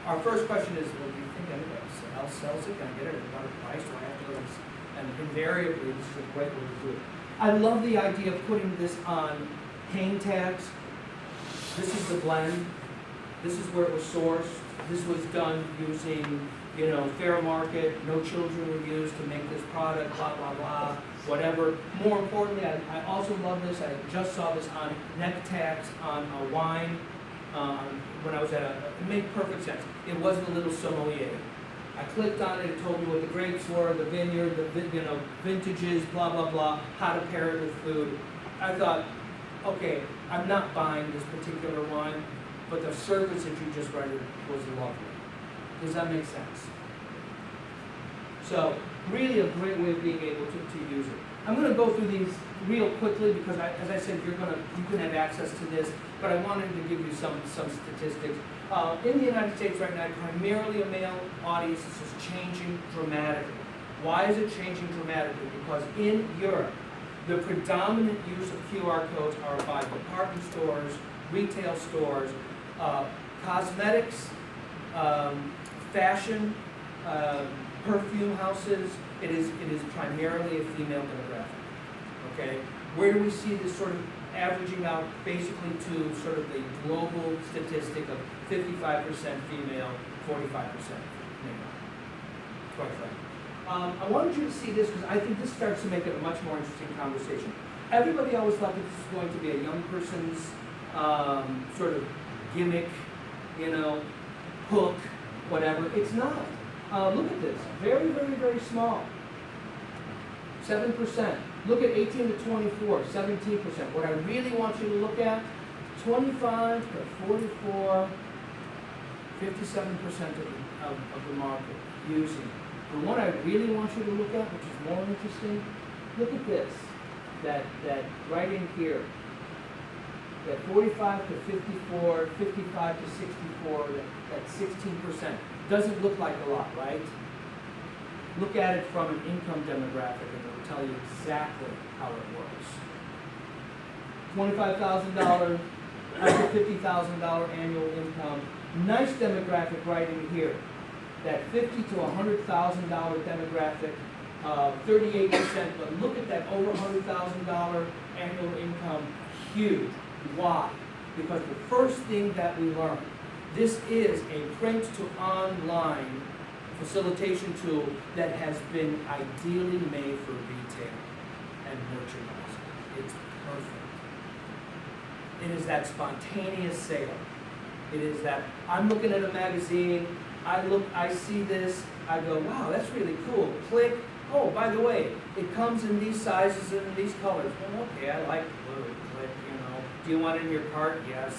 our first question is, well, do you think anybody else sells it? Can I get it at a better price? Do I have to go to this? And invariably, this is a great way to do it. I love the idea of putting this on hang tags. This is the blend. This is where it was sourced. This was done using, fair market. No children were used to make this product, blah, blah, blah, whatever. More importantly, I also love this. I just saw this on neck tags on a wine when I was it made perfect sense. It wasn't a little sommelier. I clicked on it, it told me what the grapes were, the vineyard, the vintages, blah, blah, blah, how to pair it with food. I thought, okay, I'm not buying this particular wine, but the service that you just rendered was lovely. Does that make sense? So, really a great way of being able to use it. I'm going to go through these real quickly because, as I said, you can have access to this, but I wanted to give you some statistics. In the United States right now, primarily a male audience. This is changing dramatically. Why is it changing dramatically? Because in Europe, the predominant use of QR codes are by department stores, retail stores, cosmetics, fashion, perfume houses. It is primarily a female demographic. Okay, where do we see this sort of averaging out basically to sort of the global statistic of 55% female, 45% male? Quite frankly. I wanted you to see this because I think this starts to make it a much more interesting conversation. Everybody always thought that this was going to be a young person's sort of gimmick, hook, whatever. It's not. Look at this. Very, very, very small. 7%. Look at 18 to 24, 17%. What I really want you to look at, 25 to 44, 57% of the market using. The one I really want you to look at, which is more interesting, look at this. That right in here. That 45 to 54, 55 to 64, that 16%. Doesn't look like a lot, right? Look at it from an income demographic and it will tell you exactly how it works. $25,000, up to $50,000 annual income. Nice demographic right in here. That $50,000 to $100,000 demographic, 38%, but look at that over $100,000 annual income, huge. Why? Because the first thing that we learned, this is a print to online facilitation tool that has been ideally made for retail and merchandising. It's perfect. It is that spontaneous sale. It is that I'm looking at a magazine, I see this, I go, wow, that's really cool. Click. Oh, by the way, it comes in these sizes and in these colors. Well, okay, I like blue. Click, Do you want it in your cart? Yes.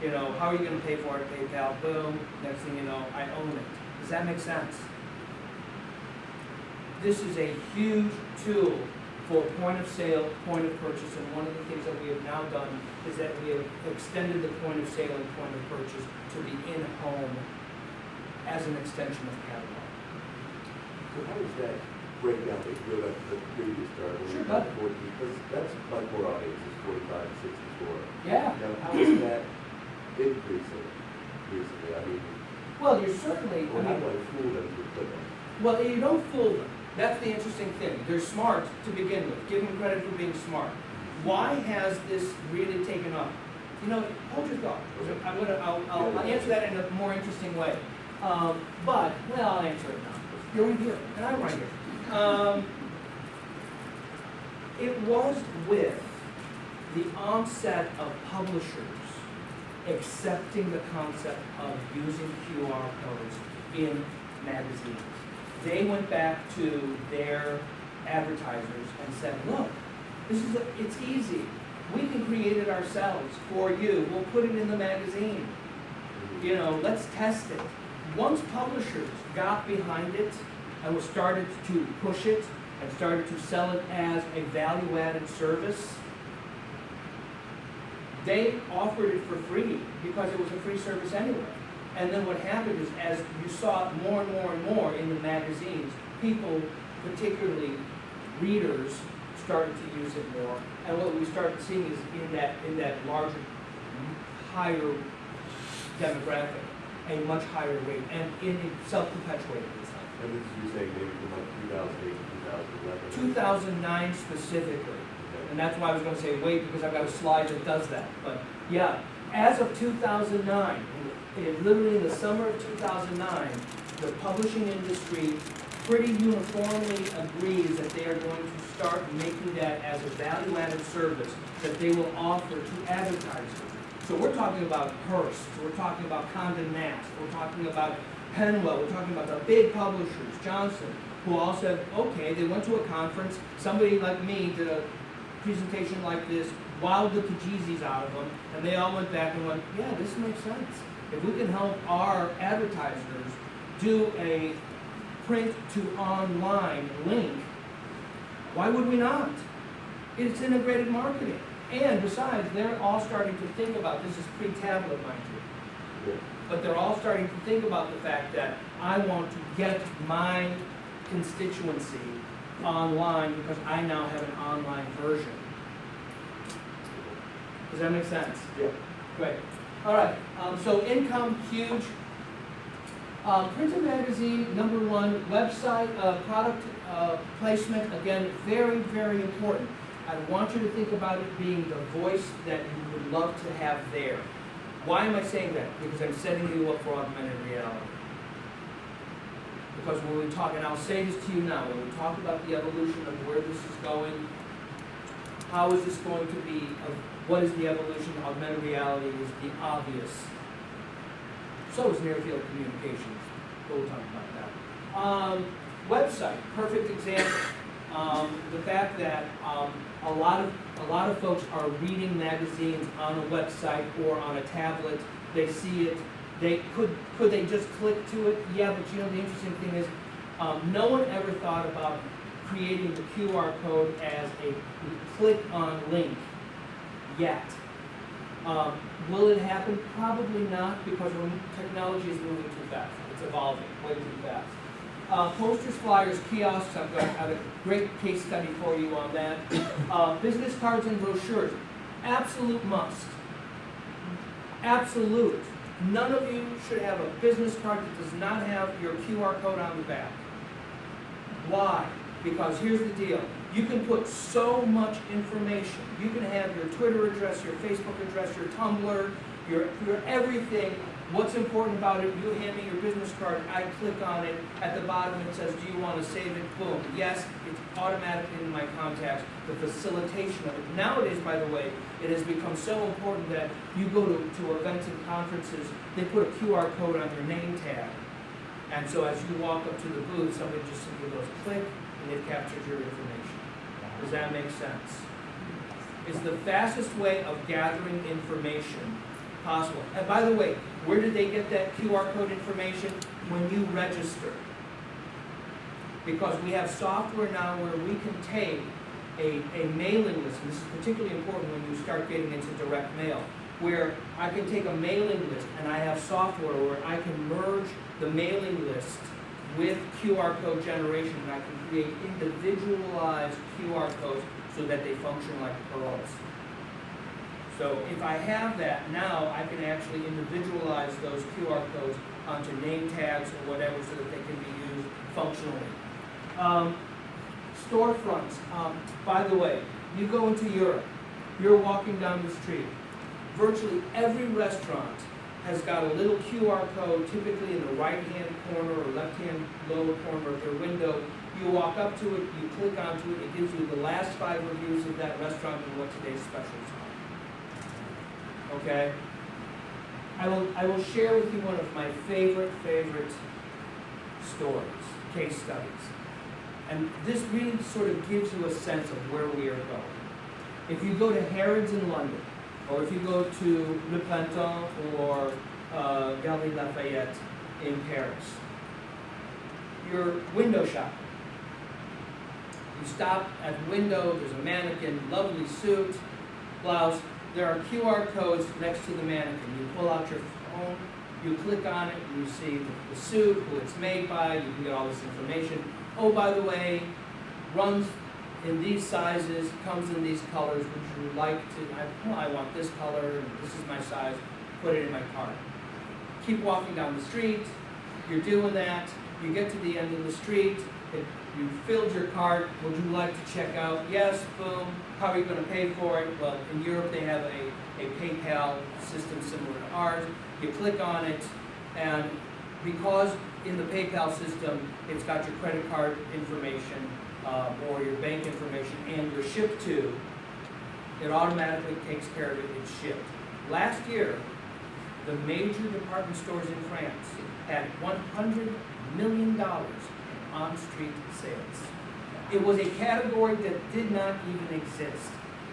How are you going to pay for it? PayPal. Boom. Next thing you know, I own it. Does that make sense? This is a huge tool for point of sale, point of purchase, and one of the things that we have now done is that we have extended the point of sale and point of purchase to be in-home as an extension of catalog. So how does that break down? If you go back to the previous chart, Sure, because that's much more obvious, is 45 to 64. Yeah. Now, how is that increasing recently? I mean, Well, you're certainly, or how do I fool them to click on? well, you don't fool them. That's the interesting thing. They're smart to begin with. Give them credit for being smart. Why has this really taken off? Hold your thought. I'll answer that in a more interesting way. But I'll answer it now. You're right here, and I'm right here. It was with the onset of publishers accepting the concept of using QR codes in magazines. They went back to their advertisers and said, look, it's easy. We can create it ourselves for you. We'll put it in the magazine. Let's test it. Once publishers got behind it and started to push it and started to sell it as a value-added service, they offered it for free because it was a free service anyway. And then what happened is, as you saw it more and more and more in the magazines, people, particularly readers, started to use it more. And what we started seeing is in that larger, higher demographic, a much higher rate, and it self-perpetuated itself. And this is you saying maybe from like 2008 to 2011? 2009 specifically, and that's why I was gonna say wait, because I've got a slide that does that, but yeah, as of 2009, literally in the summer of 2009, the publishing industry pretty uniformly agrees that they are going to start making that as a value-added service that they will offer to advertisers. So we're talking about Hearst, we're talking about Condé Nast, we're talking about Penwell, we're talking about the big publishers, Johnson, who all said, okay, they went to a conference, somebody like me did a presentation like this, wowed the bejesus out of them, and they all went back and went, yeah, this makes sense. If we can help our advertisers do a print to online link, why would we not? It's integrated marketing. And besides, they're all starting to think about, this is pre-tablet, mind you, Yeah. but they're all starting to think about the fact that I want to get my constituency online because I now have an online version. Does that make sense? Yeah. Great. All right, so income, huge. Printed magazine, number one. Website, product placement, again, very, very important. I want you to think about it being the voice that you would love to have there. Why am I saying that? Because I'm setting you up for augmented reality. Because when we talk, and I'll say this to you now, when we talk about the evolution of where this is going, how is this going to be, what is the evolution of augmented reality is the obvious. So is near-field communications. We'll talk about that. Website, perfect example. The fact that a lot of folks are reading magazines on a website or on a tablet. They see it. Could they just click to it? Yeah, but you know the interesting thing is, no one ever thought about creating the QR code as a click-on link yet. Will it happen? Probably not, because technology is moving too fast. It's evolving way too fast. Posters, flyers, kiosks, I've got a great case study for you on that. Business cards and brochures, absolute must. Absolute. None of you should have a business card that does not have your QR code on the back. Why? Because here's the deal. You can put so much information. You can have your Twitter address, your Facebook address, your Tumblr, your everything. What's important about it? You hand me your business card, I click on it. At the bottom it says, do you want to save it? Boom. Yes, it's automatically in my contacts. The facilitation of it. Nowadays, by the way, it has become so important that you go to events and conferences, they put a QR code on your name tag. And so as you walk up to the booth, somebody just simply goes click, and they've captured your information. Does that make sense? It's the fastest way of gathering information possible. And by the way, where did they get that QR code information? When you register. Because we have software now where we can take a mailing list, and this is particularly important when you start getting into direct mail, where I can take a mailing list and I have software where I can merge the mailing list with QR code generation, and I can create individualized QR codes so that they function like pearls. So if I have that, now I can actually individualize those QR codes onto name tags or whatever so that they can be used functionally. Storefronts. By the way, you go into Europe, you're walking down the street. Virtually every restaurant has got a little QR code, typically in the right-hand corner or left-hand lower corner of their window. You walk up to it, you click onto it, it gives you the last 5 reviews of that restaurant and what today's specials are. Okay? I will share with you one of my favorite stories, case studies. And this really sort of gives you a sense of where we are going. If you go to Harrods in London, or if you go to Le Printemps or Galeries Lafayette in Paris, you're window shopping. You stop at the window, there's a mannequin, lovely suit, blouse. There are QR codes next to the mannequin. You pull out your phone, you click on it, you see the suit, who it's made by, you can get all this information. Oh, by the way, runs in these sizes, comes in these colors. Would you like to, I want this color, and this is my size, put it in my cart. keep walking down the street, you're doing that, you get to the end of the street, you filled your cart, would you like to check out? Yes, boom, how are you gonna pay for it? Well, in Europe they have a PayPal system similar to ours. You click on it, and because in the PayPal system, it's got your credit card information, or your bank information, and you're shipped to, it automatically takes care of it, it's shipped. Last year, the major department stores in France had $100 million on-street sales. It was a category that did not even exist.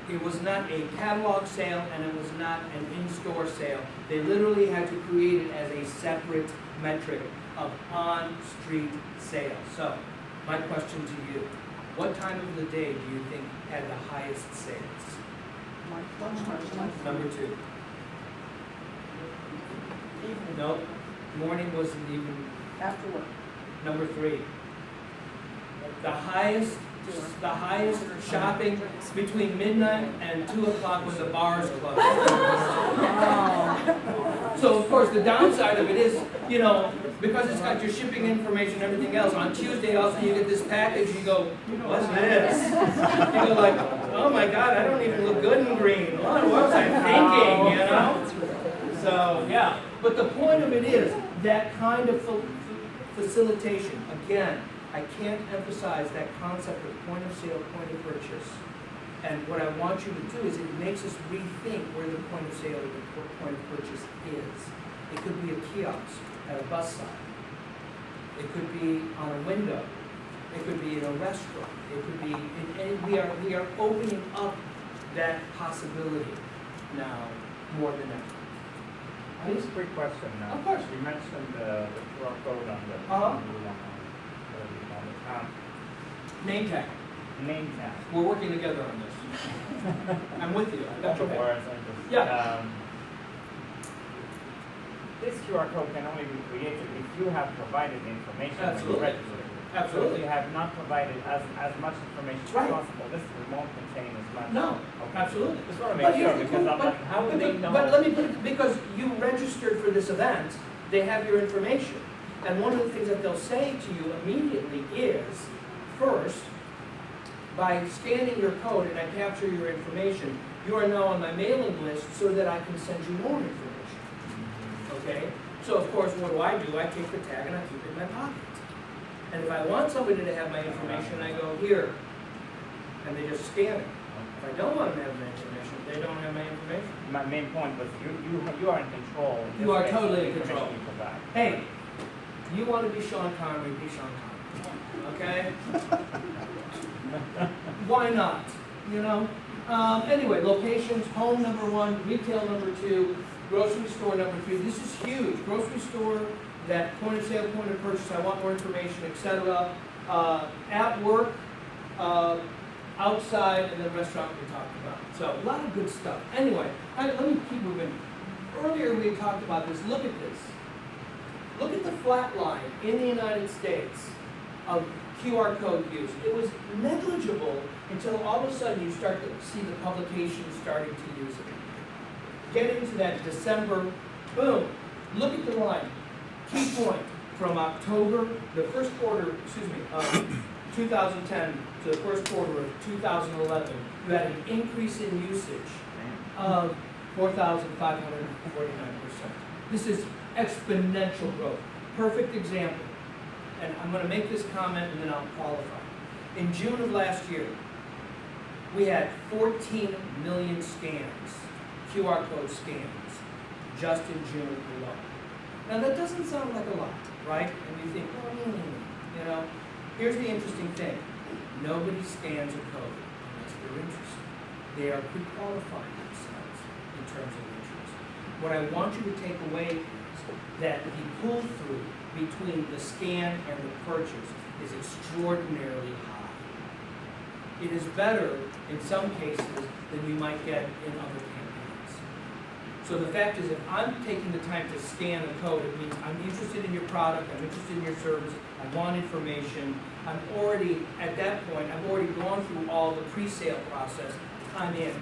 It was not a catalog sale, and it was not an in-store sale. They literally had to create it as a separate metric of on-street sales. So, my question to you, what time of the day do you think had the highest sales? Number 2. Evening. Nope, morning wasn't even. After work. Number 3. The highest shopping between midnight and 2 o'clock when the bars close. So of course, the downside of it is, you know, because it's got your shipping information and everything else, on Tuesday also you get this package, you go, what's this? You go like, oh my God, I don't even look good in green. What was I thinking, you know? So, yeah. But the point of it is, that kind of facilitation, again, I can't emphasize that concept of point of sale, point of purchase. And what I want you to do is it makes us rethink where the point of sale or the point of purchase is. It could be a kiosk at a bus stop. It could be on a window. It could be in a restaurant. It could be in any, we are opening up that possibility now more than ever. Just a quick question now. Of course. You mentioned the QR code on the Name tag. name tag. We're working together on this. I'm with you. I got your back. Words, I just, Yeah. This QR code can only be created if you have provided the information when you Absolutely. register. Absolutely. So you have not provided as much information as Right. possible. This won't contain as much. No, Okay. absolutely. Just want to But make you- sure because I'm but- like, how would they know? But let me put it, because you registered for this event, they have your information. And one of the things that they'll say to you immediately is, first, by scanning your code and I capture your information, you are now on my mailing list so that I can send you more information. Okay? So of course, what do? I take the tag and I keep it in my pocket. And if I want somebody to have my information, I go here, and they just scan it. If I don't want them to have my information, they don't have my information. My main point was you are in control. You are Just totally in the information control. you provide. Hey, you want to be Sean Connery, be Sean Connery, okay? Why not, you know? Anyway, locations, home number 1, retail number 2, grocery store number 3. This is huge. Grocery store, that point of sale, point of purchase, I want more information, etc. At work, outside, and then restaurant we talked about. So a lot of good stuff. Anyway, let me keep moving. Earlier we talked about this. Look at this. Look at the flat line in the United States of QR code use. It was negligible until all of a sudden you start to see the publications starting to use it. Get into that December, boom, look at the line. Key point, from October, the first quarter, of 2010 to the first quarter of 2011, you had an increase in usage of 4,549%. This is exponential growth. Perfect example. And I'm going to make this comment and then I'll qualify. In June of last year, we had 14 million scans, QR code scans, just in June alone. Now that doesn't sound like a lot, right? And you think, you know, here's the interesting thing. Nobody scans a code unless they're interested. They are pre-qualifying themselves in terms of interest. What I want you to take away is that the pull-through between the scan and the purchase is extraordinarily high. It is better in some cases than you might get in other campaigns. So the fact is, if I'm taking the time to scan a code, it means I'm interested in your product, I'm interested in your service, I want information, I'm already, at that point, I've already gone through all the pre-sale process, I'm in.